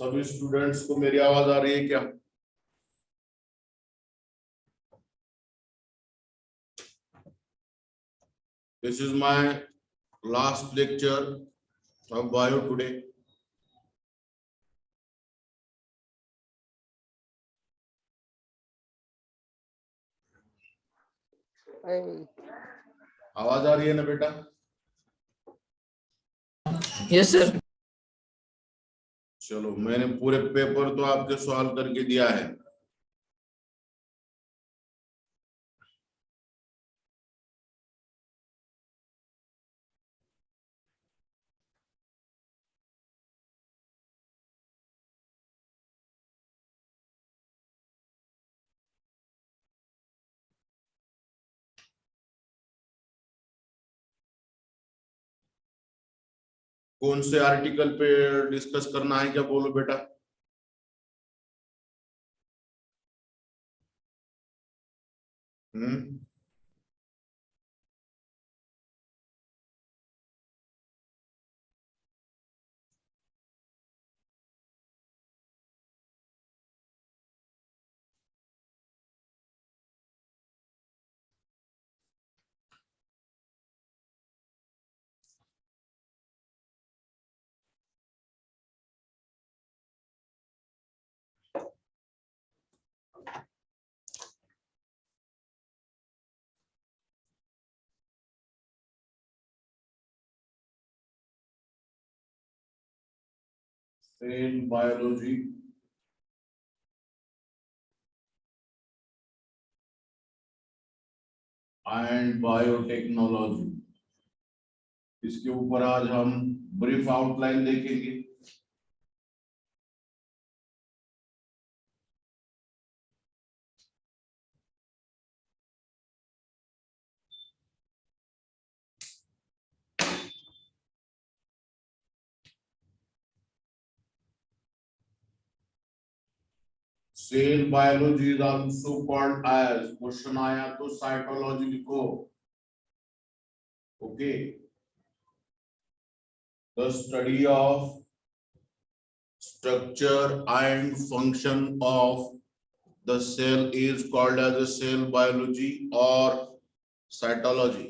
सभी स्टूडेंट्स को मेरी आवाज आ रही है क्या? This is my last lecture of bio today. आवाज आ रही है ना बेटा? Yes sir. चलो, मैंने पूरे पेपर तो आपके सॉल्व करके दिया है। कौन से आर्टिकल पे डिस्कस करना है क्या, बोलो बेटा? सेल बायोलॉजी एंड बायोटेक्नोलॉजी, इसके ऊपर आज हम ब्रीफ आउटलाइन देखेंगे। Cell biology is also called as, question आया तो साइटोलॉजी लिखो। Okay, the study of structure and function of the cell is called as a cell biology और साइटोलॉजी।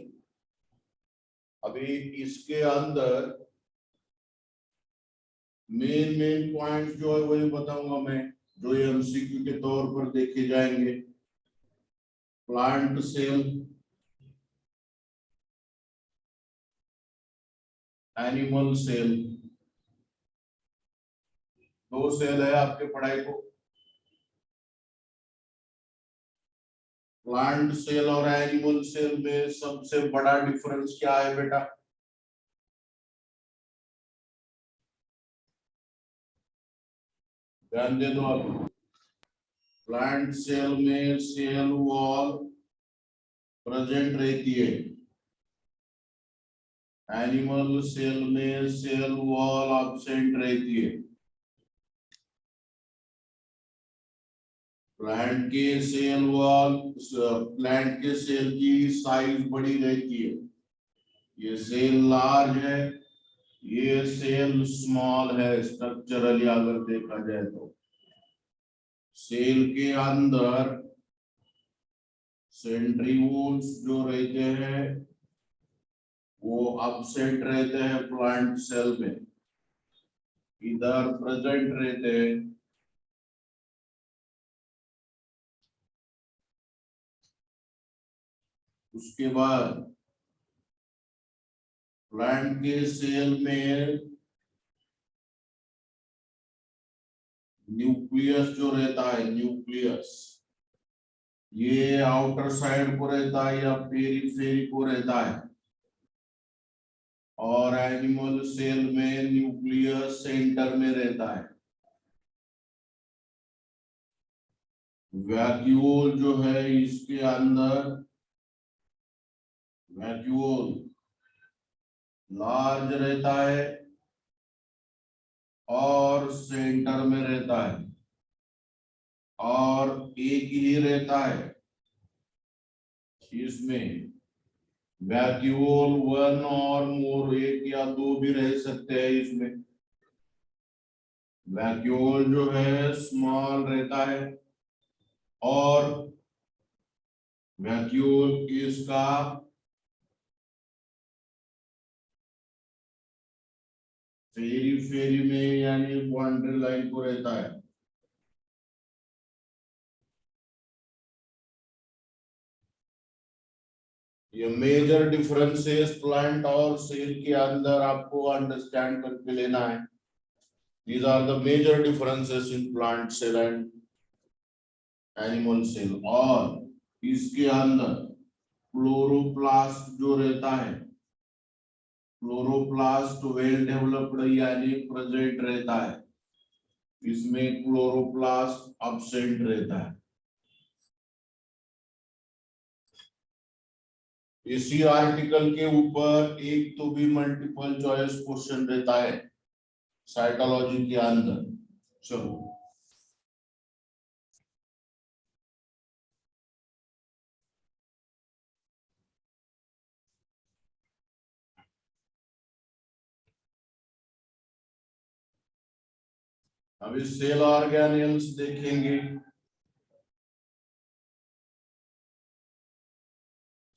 अभी इसके अंदर मेन पॉइंट्स जो है वही बताऊंगा मैं, जो एमसीक्यू के तौर पर देखे जाएंगे। प्लांट सेल, एनिमल सेल, दो सेल है आपके पढ़ाई को। प्लांट सेल और एनिमल सेल में सबसे बड़ा डिफरेंस क्या है बेटा? ध्यान दे दो आप। प्लांट सेल में सेल वॉल प्रेजेंट रहती है, एनिमल सेल में सेल वॉल एब्सेंट रहती है। प्लांट के सेल वॉल, प्लांट के सेल की साइज बड़ी रहती है, ये सेल लार्ज है, ये सेल स्मॉल है। स्ट्रक्चरली अगर देखा जाए तो सेल के अंदर सेंट्रीओल्स जो रहते हैं वो एब्सेंट रहते हैं प्लांट सेल में, इधर प्रेजेंट रहते हैं। उसके बाद प्लांट के सेल में न्यूक्लियस जो रहता है, न्यूक्लियस ये आउटर साइड को रहता है या पेरीफेरी को रहता है, और एनिमल सेल में न्यूक्लियस सेंटर में रहता है। वैक्यूल जो है इसके अंदर, वैक्यूल लार्ज रहता है और सेंटर में रहता है, और एक ही रहता है इसमें। वैक्यूल वन और मोर, एक या दो भी रह सकते हैं इसमें। वैक्यूल जो है स्मॉल रहता है और वैक्यूल इसका फेरी फेरी में यानी बाउंड्री लाइन को रहता है। ये मेजर डिफरेंसेस प्लांट और सेल के अंदर आपको अंडरस्टैंड करके लेना है। These are the major differences in plant cell and animal cell। और इसके अंदर क्लोरोप्लास्ट जो रहता है, क्लोरोप्लास्ट वेल डेवलप्ड यानी प्रेजेंट रहता है, इसमें क्लोरोप्लास्ट अब्सेंट रहता है। इसी आर्टिकल के ऊपर एक तो भी मल्टीपल चॉइस क्वेश्चन रहता है साइटोलॉजी के अंदर। चलो अभी सेल ऑर्गेनेल्स देखेंगे।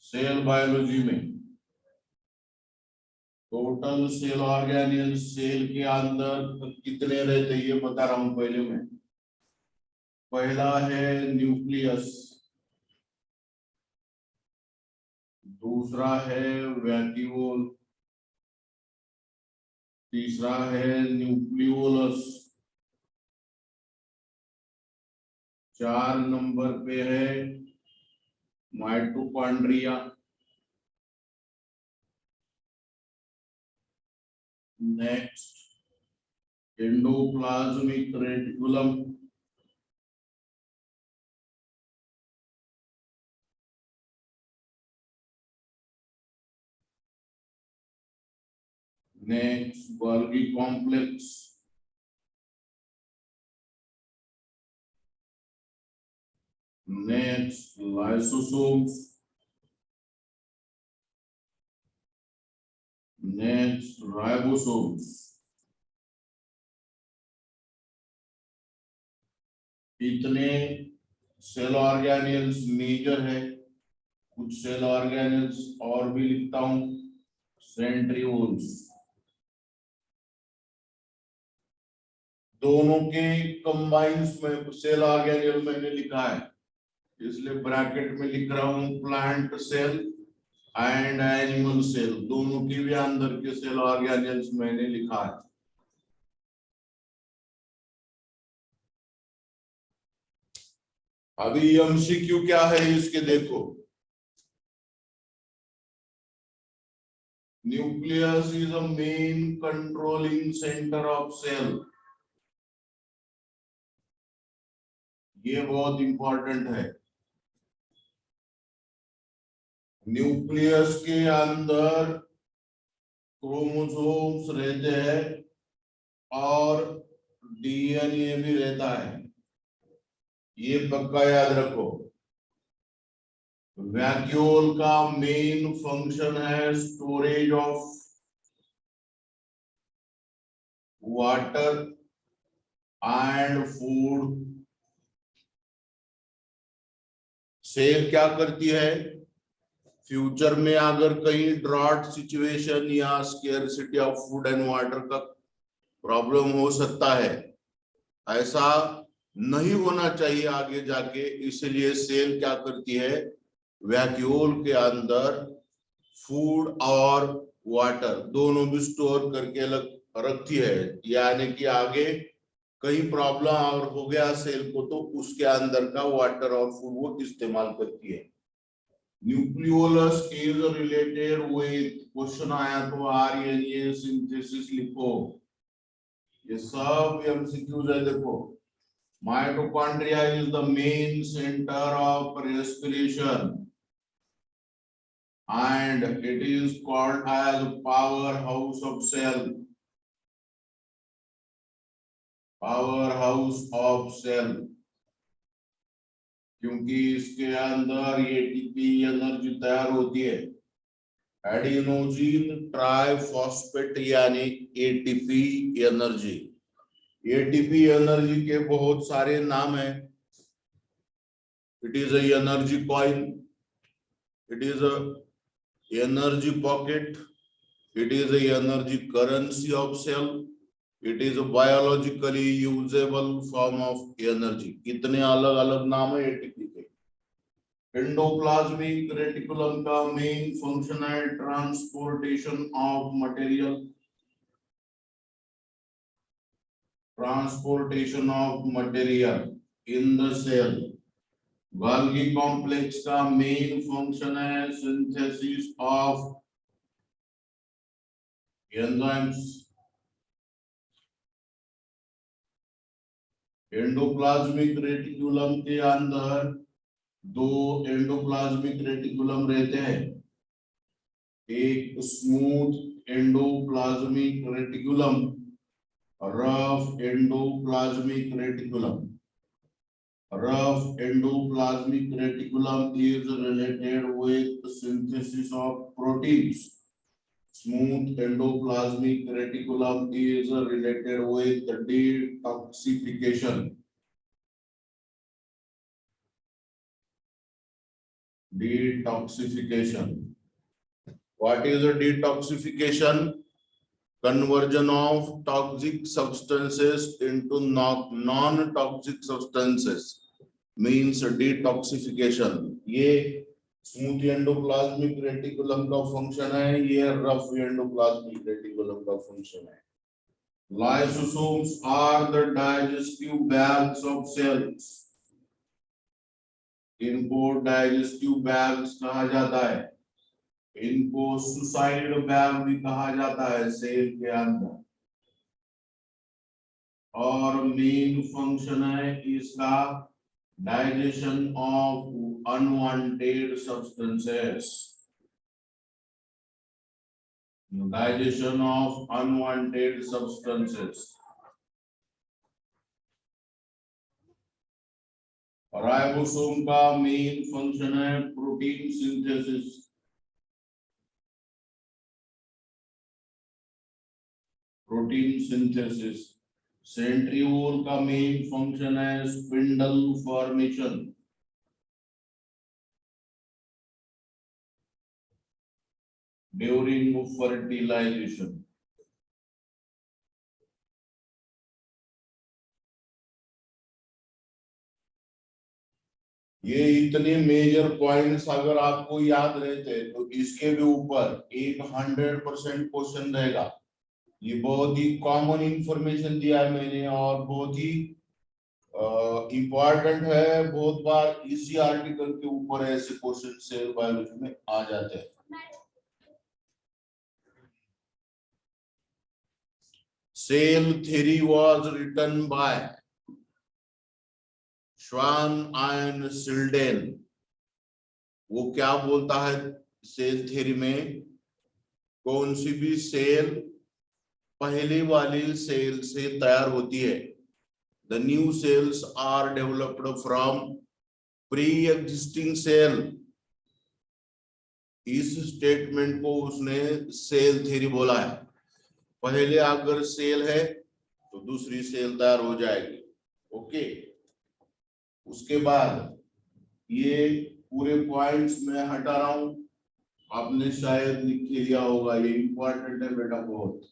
सेल बायोलॉजी में टोटल सेल ऑर्गेनेल्स सेल के अंदर कितने रहते हैं ये बता रहा हूं पहले मैं। पहला है न्यूक्लियस, दूसरा है वैक्यूल, तीसरा है न्यूक्लियोलस, 4 नंबर पे है mitochondria, next endoplasmic reticulum, next Golgi complex, next lysosomes, next ribosomes. इतने सेल ऑर्गेनेल्स मेजर है। कुछ सेल ऑर्गेनेल्स और भी लिखता हूं, सेंट्रिओल्स। दोनों के कंबाइंस में सेल ऑर्गेनेल मैंने लिखा है, इसलिए ब्रैकेट में लिख रहा हूं plant cell and animal cell, दोनों के भी अंदर के सेल ऑर्गेनेल्स मैंने लिखा है। अभी एमसीक्यू क्या है इसके देखो। Nucleus is a main controlling centre of cell, ये बहुत इंपॉर्टेंट है। न्यूक्लियस के अंदर क्रोमोसोम्स रहते हैं और डीएनए भी रहता है, ये पक्का याद रखो। वैक्यूल का मेन फंक्शन है storage of water and food. Cell क्या करती है, फ्यूचर में अगर कहीं ड्रॉट सिचुएशन या scarcity of food and water का प्रॉब्लम हो सकता है, ऐसा नहीं होना चाहिए आगे जाके, इसलिए सेल क्या करती है, वैक्यूल के अंदर फूड और वाटर दोनों भी स्टोर करके रखती है, यानी कि आगे कहीं प्रॉब्लम और हो गया सेल को तो उसके अंदर का वाटर और फूड वो इस्तेमाल करती है। Nucleolus is related with, question आया तो आरएनए सिंथेसिस लिखो, ये सब एमसीक्यूज है। देखो mitochondria is the main center of respiration and it is called as powerhouse of cell, powerhouse of cell, क्योंकि इसके अंदर एटीपी एनर्जी तैयार होती है, एडिनोसिन ट्राइफॉस्फेट यानी एटीपी एनर्जी। एटीपी एनर्जी के बहुत सारे नाम हैं। It is a energy coil, it is a energy pocket, it is a energy currency of cell, it is a biologically usable form of energy। कितने अलग अलग नाम है एटीपी के। एंडोप्लाज्मिक रेटिकुलम का मेन फंक्शन है transportation of material, transportation of material in the cell. Golgi complex का main function है synthesis of enzymes. Endoplasmic reticulum के अंदर दो एंडोप्लाज्मिक रेटिकुलम रहते हैं, एक smooth endoplasmic reticulum, rough endoplasmic reticulum. Rough endoplasmic reticulum is related with synthesis of proteins. Smooth endoplasmic reticulum is related with detoxification. Detoxification. What is a detoxification? Conversion of toxic substances into non-toxic substances means detoxification। ये smooth endoplasmic reticulum का function है, ये rough endoplasmic reticulum का function है। Lysosomes are the digestive bags of cells। इनको digestive bags कहा जाता है, इनको सुसाइड बैग भी कहा जाता है सेल के अंदर। और मेन फंक्शन है इसका digestion of unwanted substances, digestion of unwanted substances. Ribosome का मेन फंक्शन है protein synthesis. Protein synthesis. Centriole का मेन फंक्शन है स्पिंडल फॉर्मेशन। During fertilisation. ये इतने मेजर पॉइंट्स अगर आपको याद रहते तो इसके भी ऊपर एक 100% क्वेश्चन रहेगा। ये बहुत ही कॉमन इंफॉर्मेशन दिया है मैंने और बहुत ही इम्पोर्टेंट है। बहुत बार इसी आर्टिकल के ऊपर ऐसे क्वेश्चन सेल बायोलॉजी में आ जाते हैं। Cell theory was written by Schwann and Schleiden. वो क्या बोलता है सेल थ्योरी में, कौन सी भी सेल पहले वाली सेल से तैयार होती है, the new cells are developed from pre-existing cell। इस स्टेटमेंट को उसने सेल थ्योरी बोला है। पहले अगर सेल है तो दूसरी सेल तैयार हो जाएगी। ओके, उसके बाद ये पूरे पॉइंट्स में हटा रहा हूं, आपने शायद लिख के लिया होगा, ये इंपॉर्टेंट है बेटा बहुत।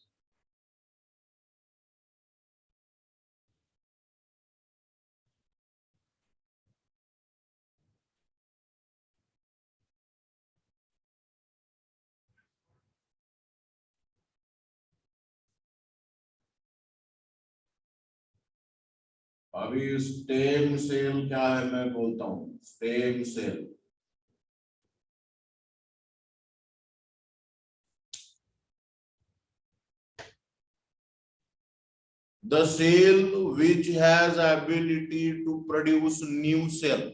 अभी स्टेम सेल क्या है मैं बोलता हूं। Stem cell the cell which has ability to produce new cell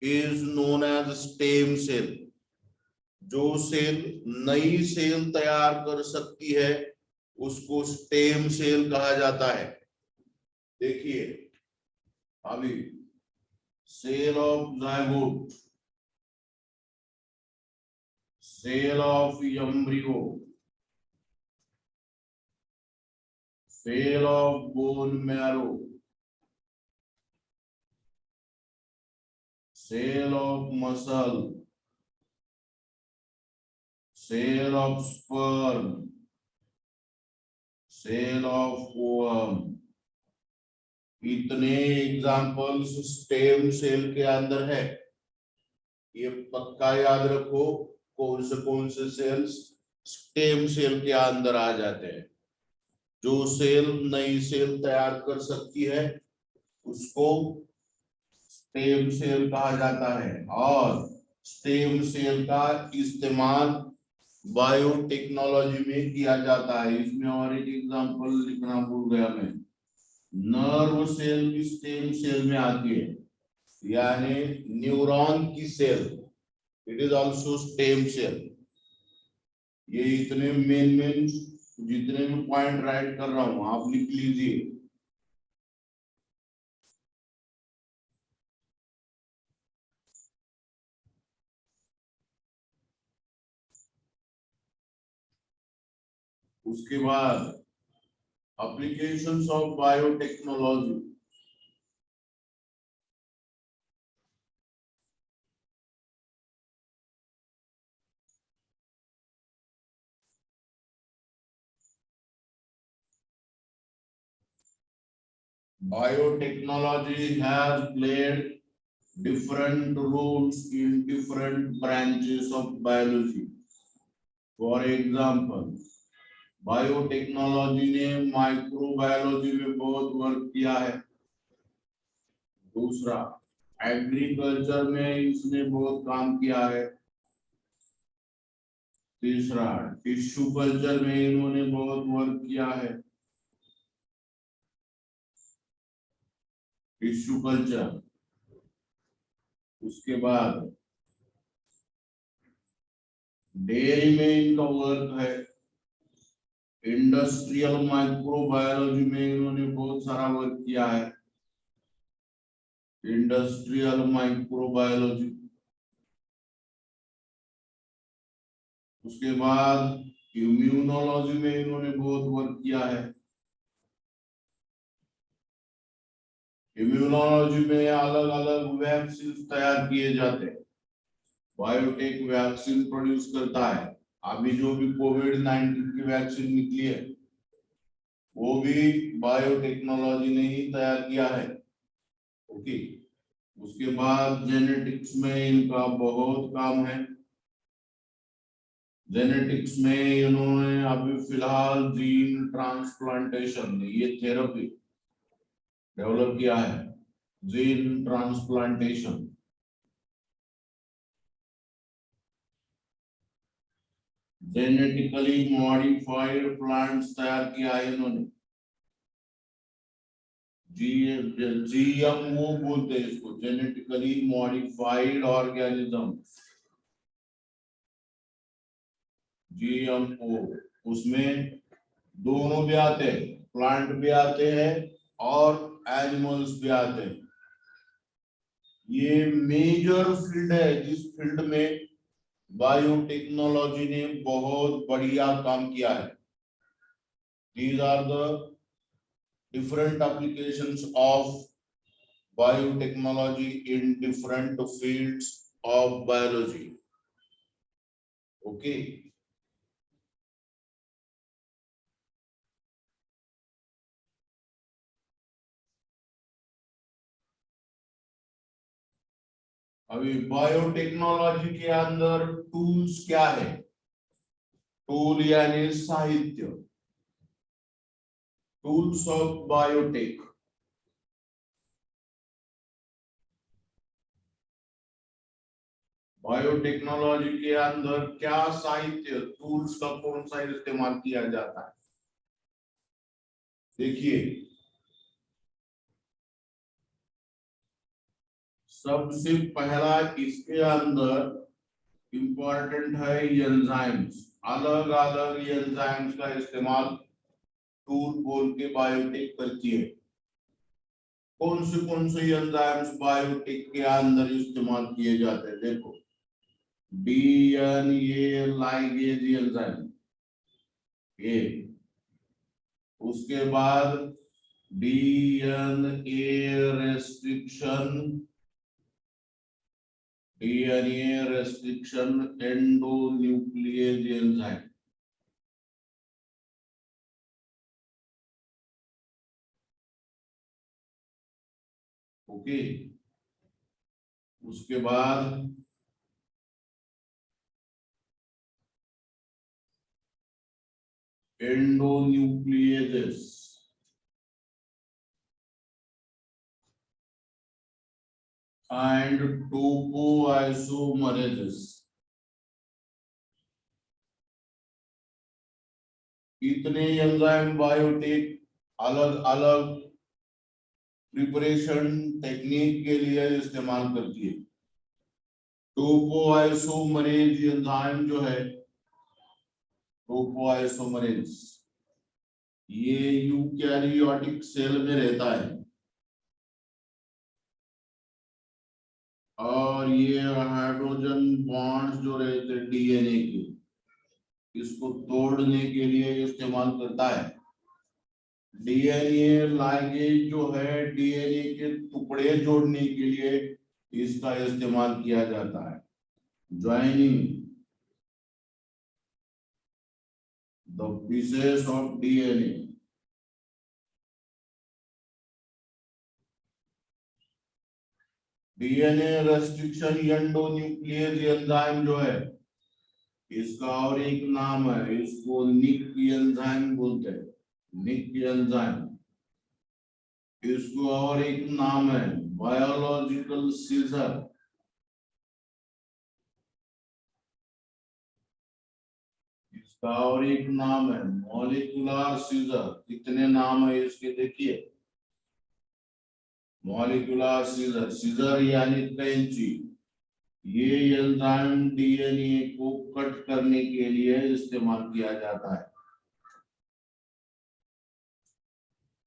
is known as stem cell। जो सेल नई सेल तैयार कर सकती है उसको स्टेम सेल कहा जाता है। देखिए अभी cell of zygote, cell of embryo, cell of bone marrow, cell of muscle, cell of sperm, cell of ovum. इतने एग्जांपल्स स्टेम सेल के अंदर है। ये पक्का याद रखो, कौन से सेल्स स्टेम सेल के अंदर आ जाते हैं। जो सेल नई सेल तैयार कर सकती है उसको स्टेम सेल कहा जाता है। और स्टेम सेल का इस्तेमाल बायोटेक्नोलॉजी में किया जाता है। इसमें और एक एग्जांपल लिखना भूल गया मैं, नर्व सेल भी स्टेम सेल में आती है, यानी न्यूरॉन की cell, it is also stem cell. ये इतने मेन जितने भी पॉइंट राइट कर रहा हूं आप लिख लीजिए। उसके बाद applications of biotechnology. Biotechnology has played different roles in different branches of biology. For example, biotechnology ने माइक्रोबायोलॉजी में बहुत वर्क किया है। दूसरा, एग्रीकल्चर में इसने बहुत काम किया है। तीसरा, टिश्यू कल्चर में इन्होंने बहुत वर्क किया है। Tissue culture. उसके बाद डेयरी में इनका वर्क है। इंडस्ट्रियल माइक्रोबायोलॉजी में इन्होंने बहुत सारा वर्क किया है। Industrial microbiology. उसके बाद इम्यूनोलॉजी में इन्होंने बहुत वर्क किया है। इम्यूनोलॉजी में अलग अलग वैक्सीन तैयार किए जाते हैं। बायोटेक वैक्सीन प्रोड्यूस करता है। अभी जो भी कोविड-19 की वैक्सीन निकली है वो भी बायोटेक्नोलॉजी ने ही तैयार किया है। ओके। उसके बाद जेनेटिक्स में इनका बहुत काम है। जेनेटिक्स में इन्होंने अभी फिलहाल जीन ट्रांसप्लांटेशन, ये थेरेपी डेवलप किया है, gene transplantation. Genetically modified plants तैयार किया है इन्होंने। जीएमओ बोलते हैं इसको, जेनेटिकली मॉडिफाइड ऑर्गेनिज्म, जीएमओ। उसमें दोनों भी आते हैं, प्लांट भी आते हैं और एनिमल्स भी आते हैं। ये मेजर फील्ड है जिस फील्ड में बायोटेक्नोलॉजी ने बहुत बढ़िया काम किया है। These are the different applications of biotechnology in different fields of biology. Okay. अभी बायोटेक्नोलॉजी के अंदर टूल्स क्या है? टूल यानी साहित्य, टूल्स ऑफ बायोटेक। बायोटेक्नोलॉजी के अंदर क्या साहित्य, टूल्स का कौन सा इस्तेमाल किया जाता है? देखिए, सबसे पहला इसके अंदर इंपॉर्टेंट है एंजाइम्स। अलग अलग एंजाइम्स का इस्तेमाल टूल बोल के बायोटेक करती है। कौन से एंजाइम्स बायोटेक के अंदर इस्तेमाल किए जाते हैं? देखो, डीएनए लाइगेज एंजाइम, ये उसके बाद DNA restriction endonuclease enzyme. Okay, उसके बाद endonucleases and topoisomerases। इतने एंजाइम बायोटेक अलग अलग प्रिपरेशन टेक्निक के लिए इस्तेमाल करती है। टोपोआइसोमरेज एंजाइम जो है, टोपोआइसोमरेज, ये यूकैरियोटिक सेल में रहता है और ये हाइड्रोजन बॉन्ड्स जो रहते हैं डीएनए के, इसको तोड़ने के लिए इस्तेमाल करता है। डीएनए लाइगेज जो है, डीएनए के टुकड़े जोड़ने के लिए इसका इस्तेमाल किया जाता है। Joining the pieces of DNA. DNA restriction endonuclease enzyme जो है, इसका और एक नाम है, इसको निक एंजाइम बोलते हैं, निक एंजाइम। इसको और एक नाम है बायोलॉजिकल सीजर। इसका और एक नाम है मॉलिक्यूलर सीजर। कितने नाम है इसके देखिए, मॉलिक्यूलर सीजर, सीजर यानी कैंची। ये एंजाइम डीएनए को कट करने के लिए इस्तेमाल किया जाता है।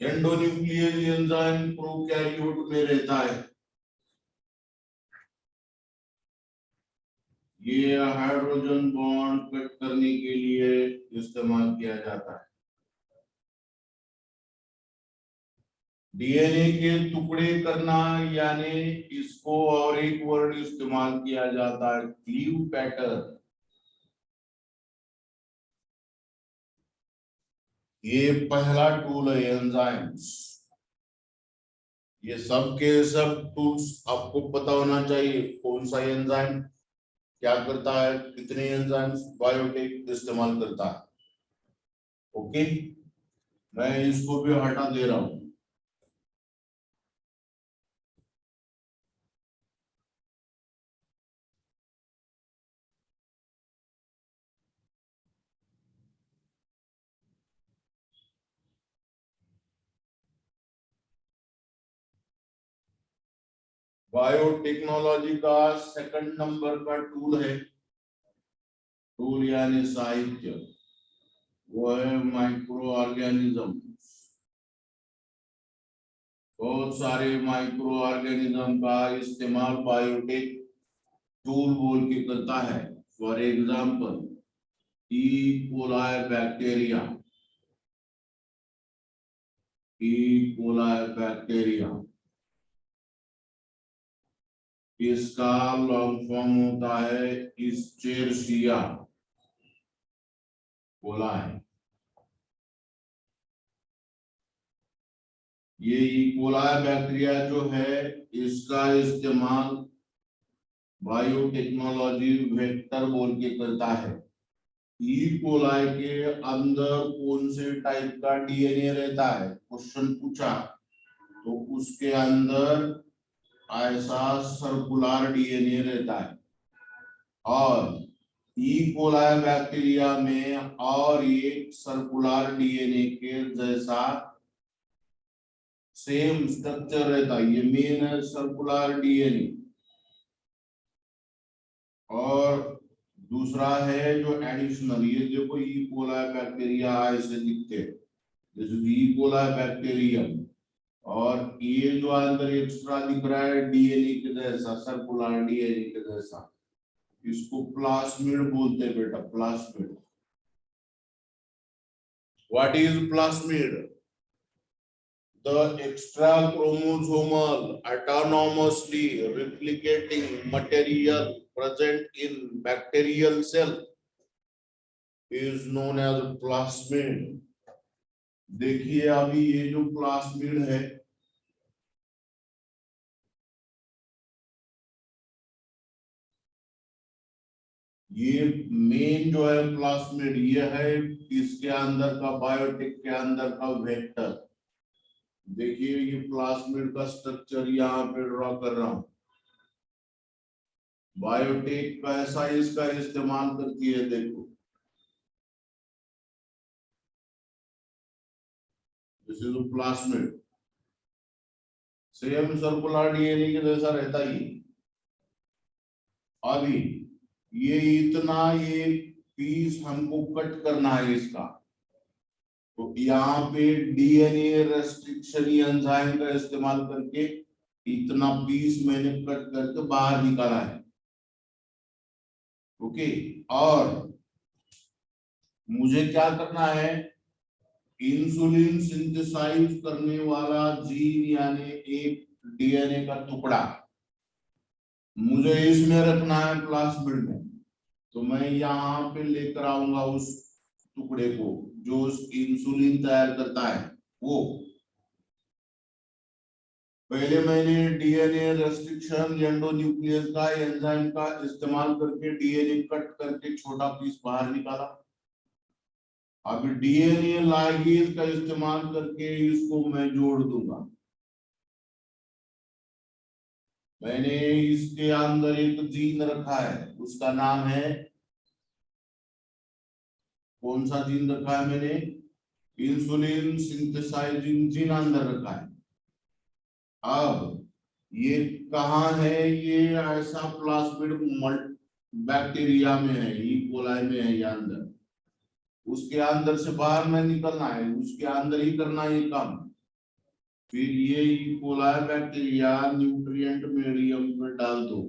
एंडोन्यूक्लियेज एंजाइम प्रोकैरियोट में रहता है। ये हाइड्रोजन बॉन्ड कट करने के लिए इस्तेमाल किया जाता है। डीएनए के टुकड़े करना, यानी इसको और एक वर्ड इस्तेमाल किया जाता है, क्लीव पैटर्न। ये पहला टूल है एंजाइम्स। ये सब के सब टूल्स आपको पता होना चाहिए, कौन सा एंजाइम क्या करता है, कितने एंजाइम्स बायोटेक इस्तेमाल करता है। ओके, मैं इसको भी हटा दे रहा हूं। बायोटेक्नोलॉजी का सेकंड नंबर का टूल है, टूल यानी साहित्य, वो है माइक्रो ऑर्गेनिज्म। बहुत सारे माइक्रो ऑर्गेनिज्म का इस्तेमाल बायोटेक टूल बोल के करता है। For example E coli bacteria, E coli bacteria, इसका लॉन्ग फॉर्म होता है इस्चेरसिया कोलाई। ये इकोलाई बैक्टीरिया जो है, इसका इस्तेमाल बायोटेक्नोलॉजी वेक्टर बोल के करता है। ई कोलाई के अंदर कौन से टाइप का डीएनए रहता है, क्वेश्चन पूछा तो उसके अंदर ऐसा सर्कुलर डीएनए रहता है, और ई कोलाई बैक्टीरिया में और एक सर्कुलर डीएनए के जैसा सेम स्ट्रक्चर रहता है। ये मेन है सर्कुलर डीएनए, और दूसरा है जो एडिशनल, ये देखो ई कोलाई बैक्टीरिया ऐसे दिखते हैं, जैसे ई कोलाई बैक्टीरियम, और ये जो अंदर एक्स्ट्रा दिख रहा है डीएनए के जैसा, सर्कुलर डीएनए के जैसा, इसको प्लास्मिड बोलते हैं बेटा, plasmid. What is plasmid? The extra chromosomal autonomously replicating material present in bacterial cell is known as plasmid. देखिए अभी ये जो प्लास्मिड है, ये मेन जो है प्लास्मिड, ये है इसके अंदर का, बायोटिक के अंदर का वेक्टर। देखिए ये प्लास्मिड का स्ट्रक्चर यहाँ पे ड्रॉ कर रहा हूं। बायोटिक कैसा इसका इस्तेमाल करती है, देखो this is plasmid, same circular DNA के जैसा रहता ही। अभी ये इतना, ये पीस हमको कट करना है इसका, तो यहाँ पे डीएनए रेस्ट्रिक्शन एंजाइम का इस्तेमाल करके इतना पीस मैंने कट करके बाहर निकाला है। ओके, और मुझे क्या करना है, इंसुलिन सिंथेसाइज करने वाला जीन यानी एक डीएनए का टुकड़ा मुझे इसमें रखना है प्लास्मिड में। तो मैं यहाँ पे लेकर आऊंगा उस टुकड़े को जो उस इंसुलिन तैयार करता है। वो पहले मैंने डीएनए रेस्ट्रिक्शन एंडोन्यूक्लियस का एंजाइम का इस्तेमाल करके डीएनए कट करके छोटा पीस बाहर निकाला। अब डीएनए लाइगेज का इस्तेमाल करके इसको मैं जोड़ दूंगा। मैंने इसके अंदर एक जीन रखा है, उसका नाम है, कौन सा जीन रखा है मैंने, इंसुलिन सिंथेसाइजिंग जीन अंदर रखा है। अब ये कहाँ है, ये ऐसा प्लास्मिड बैक्टीरिया में है, ई कोलाई में है, ये अंदर, उसके अंदर से बाहर नहीं निकलना है, उसके अंदर ही करना ये काम। फिर ये E coli bacteria nutrient medium में डाल दो,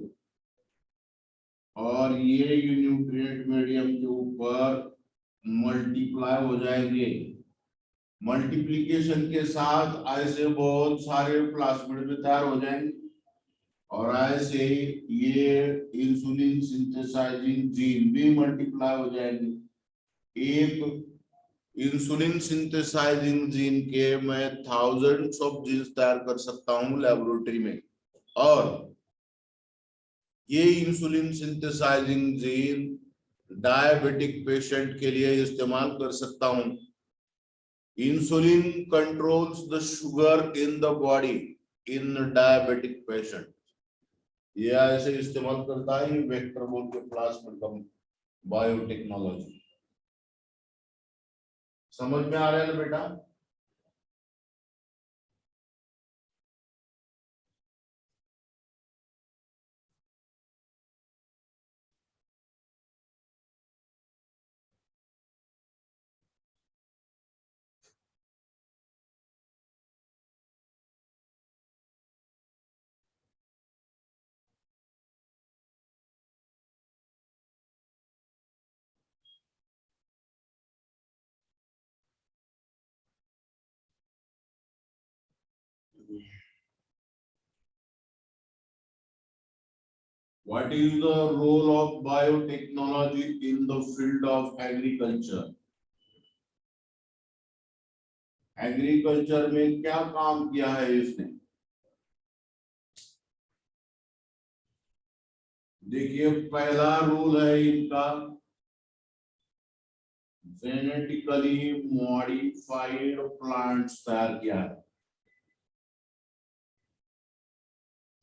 और ये न्यूट्रिएंट मीडियम के ऊपर मल्टीप्लाई हो जाएंगे। मल्टीप्लिकेशन के साथ ऐसे बहुत सारे प्लास्मिड में तैयार हो जाएंगे, और ऐसे ये इंसुलिन सिंथेसाइजिंग जीन भी मल्टीप्लाई हो जाएंगे। एक इंसुलिन सिंथेसाइजिंग जीन के मैं थाउजेंड्स ऑफ जीन्स तैयार कर सकता हूं लेबोरेटरी में, और ये insulin synthesising gene diabetic patient के लिए इस्तेमाल कर सकता हूं। Insulin controls the sugar in the body in diabetic patient, ये ऐसे इस्तेमाल करता है वेक्टर बोल के प्लास्मिड का बायोटेक्नोलॉजी। समझ में आ रहा है ना बेटा? What is the role of biotechnology in the field of agriculture? Agriculture में क्या काम किया है इसने? देखिए पहला रूल है इनका, जेनेटिकली मॉडिफाइड प्लांट्स तैयार किया है,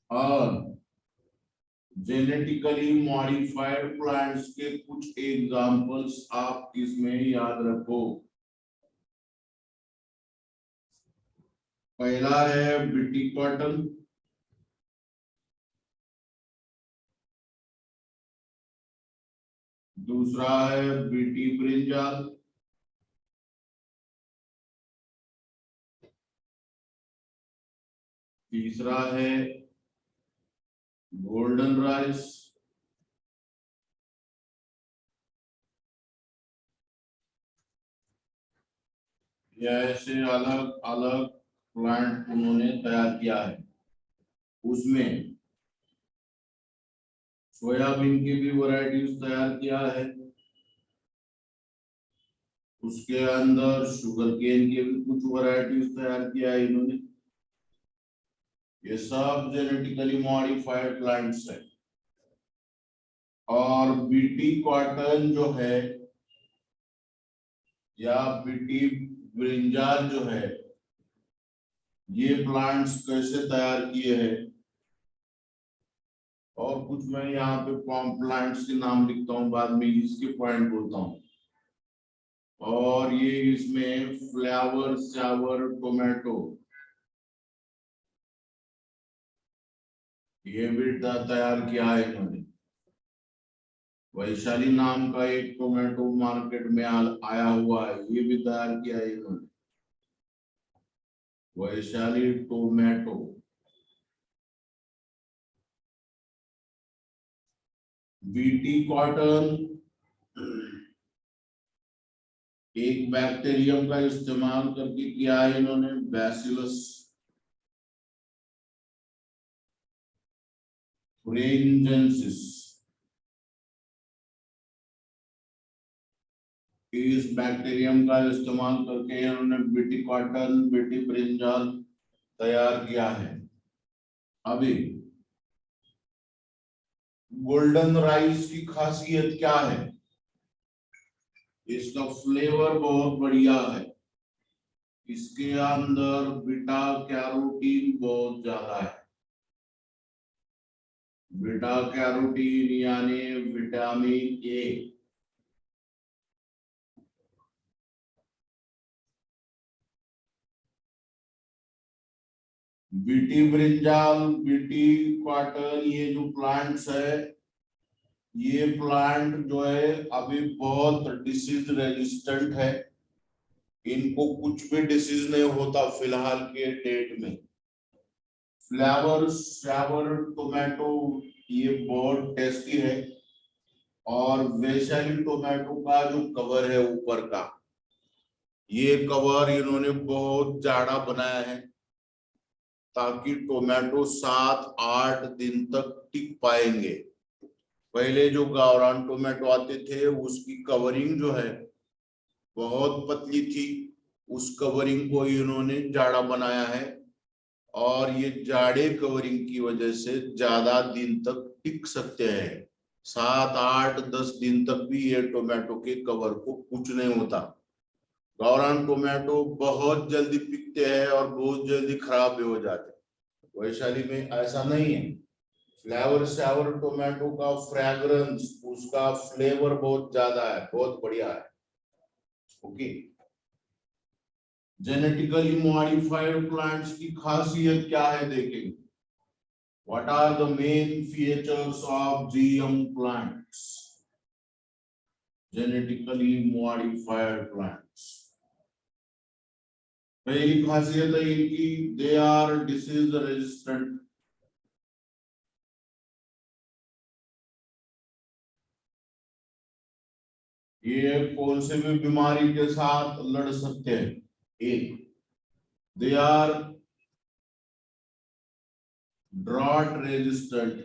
और जेनेटिकली मॉडिफाइड प्लांट्स के कुछ एग्जांपल्स आप इसमें याद रखो। पहला है बीटी कॉटन, दूसरा है बीटी ब्रिंजल, तीसरा है गोल्डन राइस, ये ऐसे अलग अलग प्लांट उन्होंने तैयार किया है। उसमें सोयाबीन की भी वैरायटीज तैयार किया है, उसके अंदर शुगर केन के भी कुछ वैरायटीज तैयार किया है इन्होंने। ये सब जेनेटिकली मॉडिफाइड प्लांट्स है। और बीटी कॉटन जो है या बीटी ब्रिंजाल जो है, ये प्लांट्स कैसे तैयार किए हैं, और कुछ मैं यहाँ पे प्लांट्स के नाम लिखता हूँ, बाद में इसके पॉइंट बोलता हूँ। और ये इसमें फ्लावर सावर टोमेटो, ये भी तैयार किया है इन्होंने। वैशाली नाम का एक टोमेटो मार्केट में आया हुआ है, ये भी तैयार किया है इन्होंने, वैशाली टोमेटो। बीटी कॉटन एक बैक्टीरियम का इस्तेमाल करके किया है इन्होंने, बैसिलस thuringiensis। इस बैक्टीरियम का इस्तेमाल करके इन्होंने बीटी कॉटन, बीटी ब्रिंजाल तैयार किया है। अभी गोल्डन राइस की खासियत क्या है? इसका फ्लेवर बहुत बढ़िया है, इसके अंदर बीटा कैरोटीन बहुत ज्यादा है। बीटा कैरोटीन यानी vitamin A. BT brinjal, BT cotton, ये जो प्लांट्स है, ये प्लांट जो है अभी बहुत डिसीज रेजिस्टेंट है। इनको कुछ भी डिसीज नहीं होता फिलहाल के डेट में। फ्लावर सावर टोमेटो ये बहुत टेस्टी है। और वैशाली टोमेटो का जो कवर है ऊपर का, ये कवर इन्होंने बहुत जाड़ा बनाया है ताकि टोमेटो 7-8 दिन तक टिक पाएंगे। पहले जो गावरान टोमेटो आते थे उसकी कवरिंग जो है बहुत पतली थी, उस कवरिंग को इन्होंने जाड़ा बनाया है। और ये जाड़े कवरिंग की वजह से ज्यादा दिन तक टिक सकते हैं। 7-8-10 दिन तक भी ये टोमेटो के कवर को कुछ नहीं होता। गावरान टोमेटो बहुत जल्दी पिकते हैं और बहुत जल्दी खराब भी हो जाते हैं, वैशाली में ऐसा नहीं है। फ्लेवर सावर टोमेटो का फ्रेग्रेंस, उसका फ्लेवर बहुत ज्यादा है, बहुत बढ़िया है। ओके, जेनेटिकली मॉडिफाइड प्लांट्स की खासियत क्या है देखेंगे। What are the main features of GM plants? Genetically modified plants, पहली खासियत है इनकी, दे आर डिसीज रेजिस्टेंट। ये कौन से भी बीमारी के साथ लड़ सकते हैं। एक, दे आर ड्रॉट रेजिस्टेंट।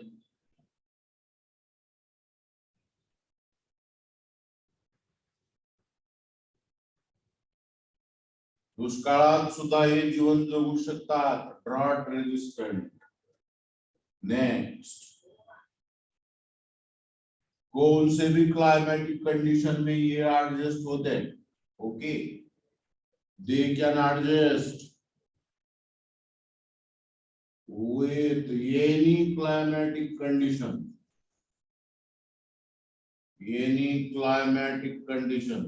दुष्काळात सुद्धा हे जीवन जगू शकतात, ड्रॉट रेजिस्टेंट। नेक्स्ट, कौन से भी क्लाइमेटिक कंडीशन में ये एडजस्ट होते हैं। Okay, they can adjust with any climatic condition, any climatic condition।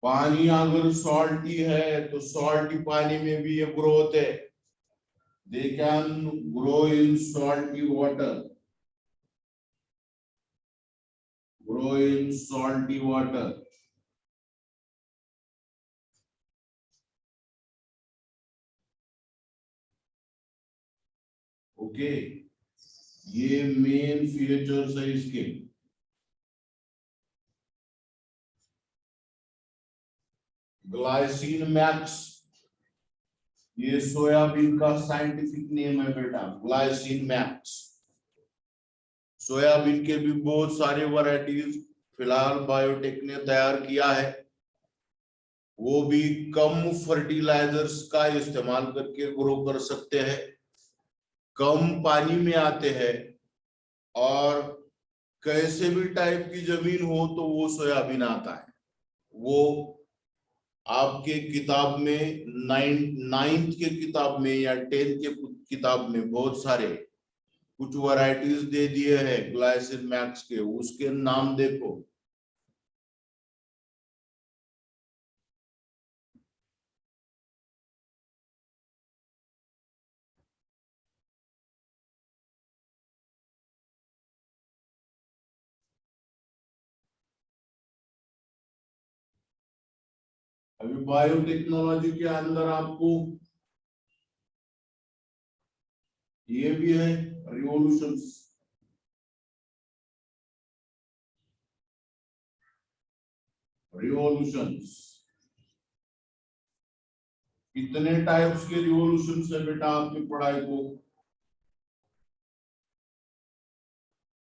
पानी अगर सॉल्टी है तो सॉल्टी पानी में भी ये ग्रो होते हैं। They can grow in salty water, grow in salty water. Okay, ये मेन फीचर्स है इसके। ग्लाइसिन मैक्स, ये सोयाबीन का साइंटिफिक नेम है बेटा, ग्लाइसिन मैक्स। सोयाबीन के भी बहुत सारे वैरायटीज फिलहाल बायोटेक ने तैयार किया है, वो भी कम फर्टिलाइजर्स का इस्तेमाल करके ग्रो कर सकते हैं, कम पानी में आते हैं, और कैसे भी टाइप की जमीन हो तो वो सोयाबीन आता है। वो आपके किताब में नाइन्थ के किताब में या 10th के किताब में बहुत सारे कुछ वैरायटीज दे दिए हैं ग्लाइसिन मैक्स के, उसके नाम देखो। अभी बायोटेक्नोलॉजी के अंदर आपको ये भी है रिवोल्यूशंस। रिवोल्यूशंस कितने टाइप्स के रिवोल्यूशंस है बेटा आपकी पढ़ाई को?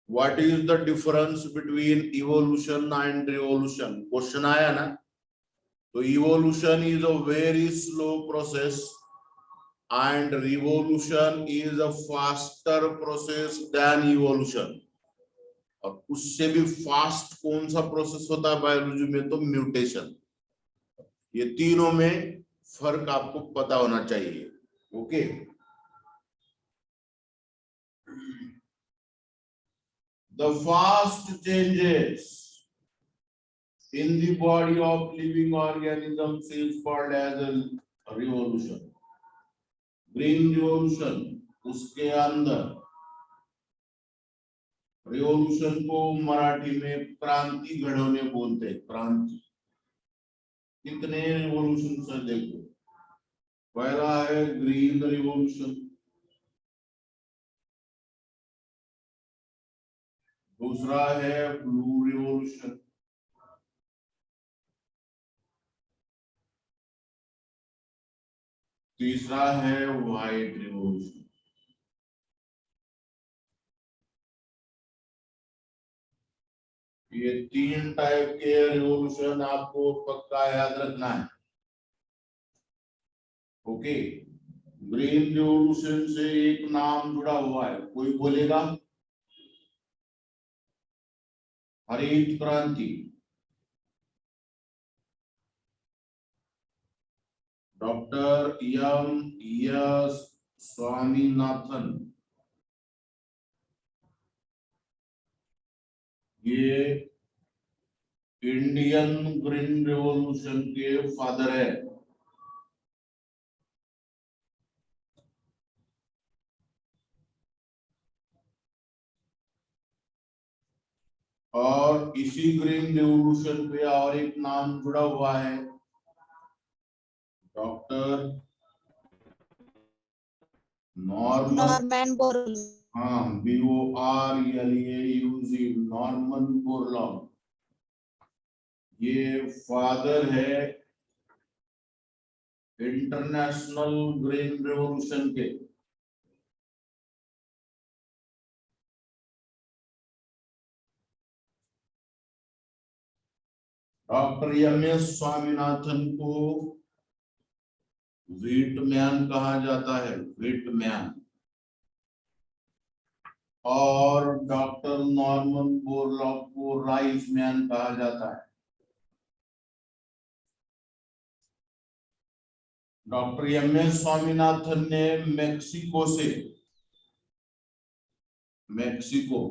What is the difference between evolution and revolution? Question आया ना। तो evolution is a very slow process and revolution is a faster process than evolution। और उससे भी फास्ट कौन सा प्रोसेस होता है बायोलॉजी में? तो म्यूटेशन। ये तीनों में फर्क आपको पता होना चाहिए। Okay, the fast changes in the body of living organisms is called as a revolution। Green revolution, उसके अंदर रिवॉल्यूशन को मराठी में क्रांति घडवणे बोलते हैं। क्रांति, कितने रिवॉल्यूशन है देखो। पहला है ग्रीन रिवॉल्यूशन, दूसरा है ब्लू रिवॉल्यूशन, तीसरा है व्हाइट रिवॉल्यूशन। ये 3 टाइप के रिवॉल्यूशन आपको पक्का याद रखना है। ओके, ग्रीन रिवॉल्यूशन से एक नाम जुड़ा हुआ है, कोई बोलेगा? हरित क्रांति, डॉक्टर एम स्वामीनाथन, ये इंडियन ग्रीन रिवॉल्यूशन के फादर है। और इसी ग्रीन रिवॉल्यूशन पे और एक नाम जुड़ा हुआ है, डॉक्टर नॉर्मन बोरलॉग। हाँ, BORLAUG, नॉर्मन बोरलॉग। ये फादर है इंटरनेशनल ग्रीन रिवॉल्यूशन के। डॉक्टर MS स्वामीनाथन को व्हीटमैन कहा जाता है, व्हीटमैन। और डॉक्टर नॉर्मन बोरलॉग को राइस मैन कहा जाता है। डॉक्टर MS स्वामीनाथन ने मेक्सिको से, मेक्सिको,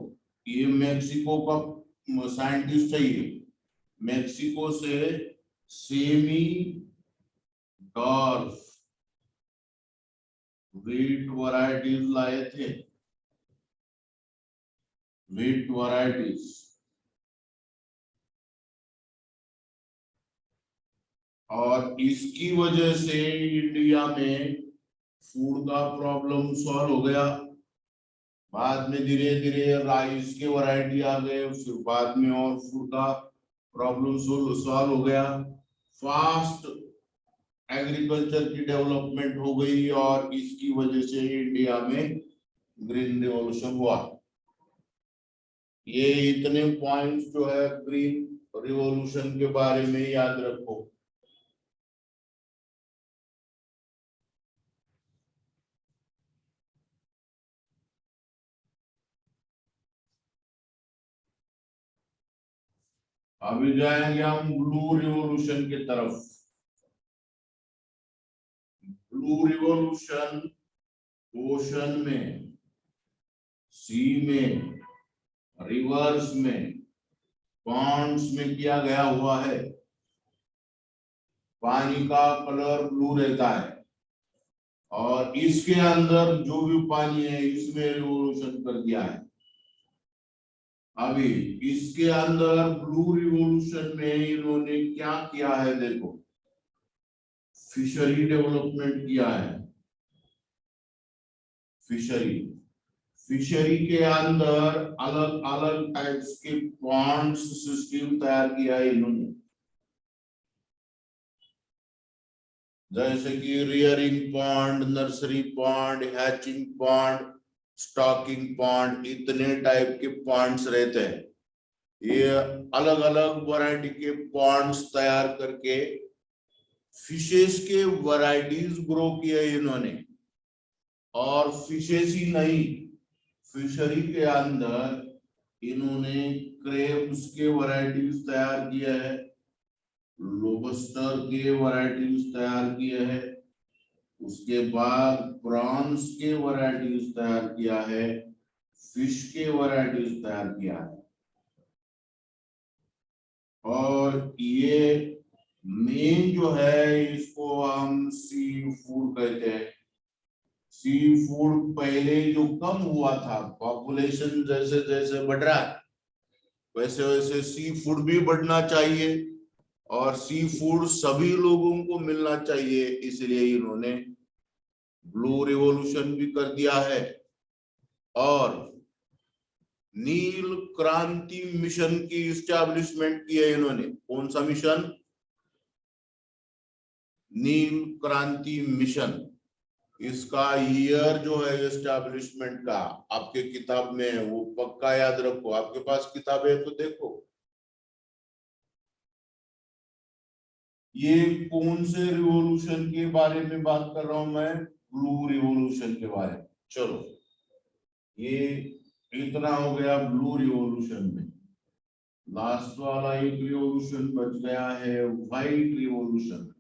ये मेक्सिको का साइंटिस्ट है, ये मेक्सिको से सेमी डॉर्फ व्हीट वैरायटीज लाए थे, व्हीट वैरायटीज। और इसकी वजह से इंडिया में फूड का प्रॉब्लम सॉल्व हो गया। बाद में धीरे धीरे राइस के वैरायटी आ गए, फिर बाद में और फूड का प्रॉब्लम सॉल्व हो गया। फास्ट एग्रीकल्चर की डेवलपमेंट हो गई और इसकी वजह से इंडिया में ग्रीन रिवॉल्यूशन हुआ। ये इतने पॉइंट्स जो है ग्रीन रिवॉल्यूशन के बारे में याद रखो। अभी जाएंगे हम ब्लू रिवॉल्यूशन की तरफ। ब्लू रिवॉल्यूशन ओशन में, सी में, रिवर्स में, पॉन्ड्स में किया गया हुआ है। पानी का कलर ब्लू रहता है और इसके अंदर जो भी पानी है इसमें रिवॉल्यूशन कर दिया है। अभी इसके अंदर ब्लू रिवॉल्यूशन में इन्होंने क्या किया है देखो, फिशरी डेवलपमेंट किया है। फिशरी फिशरी के अंदर अलग अलग टाइप्स के पॉन्ड्स सिस्टम तैयार किया है इन्होंने, जैसे कि rearing pond, nursery pond, hatching pond, stocking pond, इतने टाइप के पॉन्ड्स रहते हैं। ये अलग अलग वैरायटी के पॉन्ड्स तैयार करके फिशेस के वैरायटीज ग्रो किए इन्होंने। और फिशेस ही नहीं, फिशरी के अंदर इन्होंने क्रेब्स के वैरायटीज तैयार किया है, लोबस्टर के वैरायटीज तैयार किए हैं, उसके बाद प्रॉन्स के वैरायटीज तैयार किया है, फिश के वैरायटीज तैयार किया है। और ये मेन जो है इसको हम सी फूड कहते हैं। सी फूड पहले जो कम हुआ था, पॉपुलेशन जैसे जैसे बढ़ रहा है वैसे वैसे सी फूड भी बढ़ना चाहिए और सी फूड सभी लोगों को मिलना चाहिए, इसलिए इन्होंने ब्लू रिवॉल्यूशन भी कर दिया है। और नील क्रांति मिशन की इस्टेब्लिशमेंट की है इन्होंने। कौन सा मिशन? नील क्रांति मिशन। इसका ईयर जो है एस्टैब्लिशमेंट का आपके किताब में है, वो पक्का याद रखो। आपके पास किताब है तो देखो। ये कौन से रिवॉल्यूशन के बारे में बात कर रहा हूं मैं? ब्लू रिवॉल्यूशन के बारे में। चलो, ये इतना हो गया ब्लू रिवॉल्यूशन में। लास्ट वाला एक रिवॉल्यूशन बच गया है, व्हाइट रिवॉल्यूशन।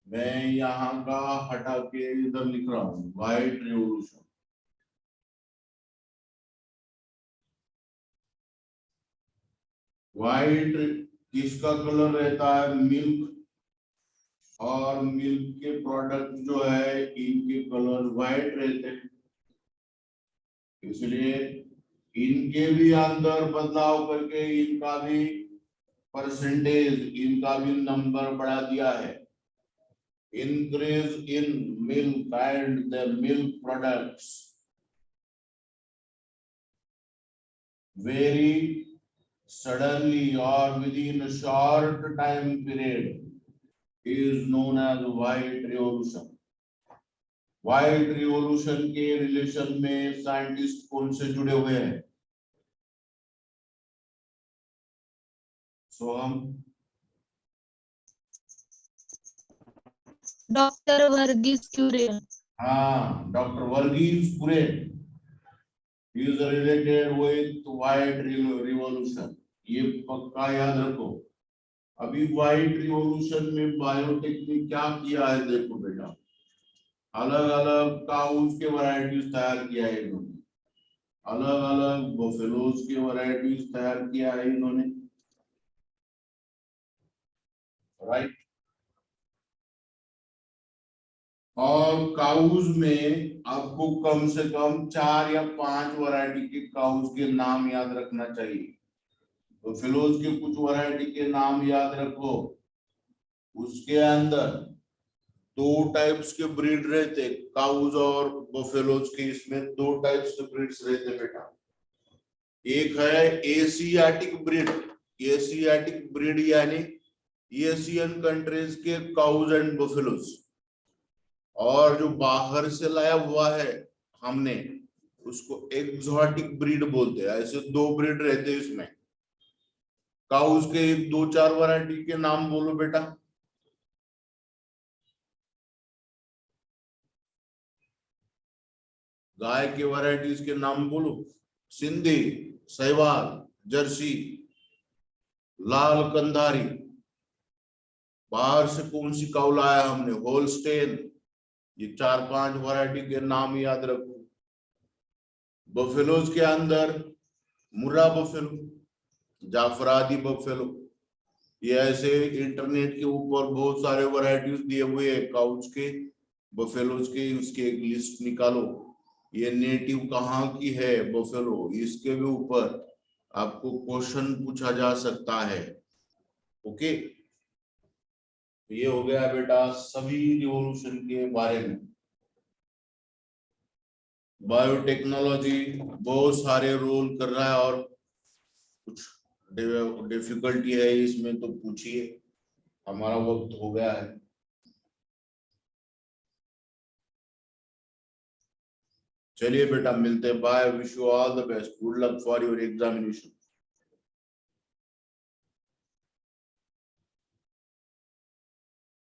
मैं यहाँ का हटा के इधर लिख रहा हूँ, व्हाइट रिवॉल्यूशन। व्हाइट किसका कलर रहता है? मिल्क। और मिल्क के प्रोडक्ट जो है इनके कलर व्हाइट रहते हैं, इसलिए इनके भी अंदर बदलाव करके इनका भी परसेंटेज, इनका भी नंबर बढ़ा दिया है। Increase in milk and the milk products very suddenly or within a short time period is known as white revolution. White revolution के रिलेशन में साइंटिस्ट कौन से जुड़े हुए हैं? सोहम? डॉक्टर वर्गीस कुरियन। हाँ, doctor Varghese Kurien is related with white revolution। ये पक्का याद रखो। अभी व्हाइट रिवॉल्यूशन में बायोटेक ने क्या किया है देखो बेटा, अलग अलग काउस के वैरायटीज तैयार किया है इन्होंने, अलग अलग बफेलोज के वैरायटीज तैयार किया है इन्होंने, राइट। और काउस में आपको कम से कम 4 या 5 वैरायटी के काउस के नाम याद रखना चाहिए। बफेलोज के कुछ वैरायटी के नाम याद रखो। उसके अंदर 2 टाइप्स के ब्रीड रहते, काउस और बफेलोज के, इसमें 2 टाइप्स के ब्रीड्स रहते बेटा। एक है एशियाटिक ब्रीड। एशियाटिक ब्रीड यानी एशियन कंट्रीज के काउज एंड बफेलोज, और जो बाहर से लाया हुआ है हमने उसको एक्सोटिक ब्रीड बोलते हैं। ऐसे दो ब्रीड रहते हैं इसमें। काउज के एक दो चार वैरायटी के नाम बोलो बेटा। गाय के वैरायटीज के नाम बोलो। सिंधी, सहवाल, जर्सी, लाल कंधारी। बाहर से कौन सी काउ लाया हमने? होलस्टेन। ये चार पांच वैरायटी के नाम याद रखो। बफेलोज के अंदर मुर्रा बफेलो, जाफरादी बफेलो, ये ऐसे इंटरनेट के ऊपर बहुत सारे वैरायटीज दिए हुए हैं काउच के, बफेलोज के। उसकी एक लिस्ट निकालो। ये नेटिव कहाँ की है बफेलो, इसके भी ऊपर आपको क्वेश्चन पूछा जा सकता है। ओके, ये हो गया बेटा सभी रिवॉल्यूशन के बारे में। बायोटेक्नोलॉजी बहुत सारे रोल कर रहा है, और कुछ डिफिकल्टी है इसमें तो पूछिए। हमारा वक्त हो गया है। चलिए बेटा मिलते हैं। Bye, wish you all the best, good luck for your examination.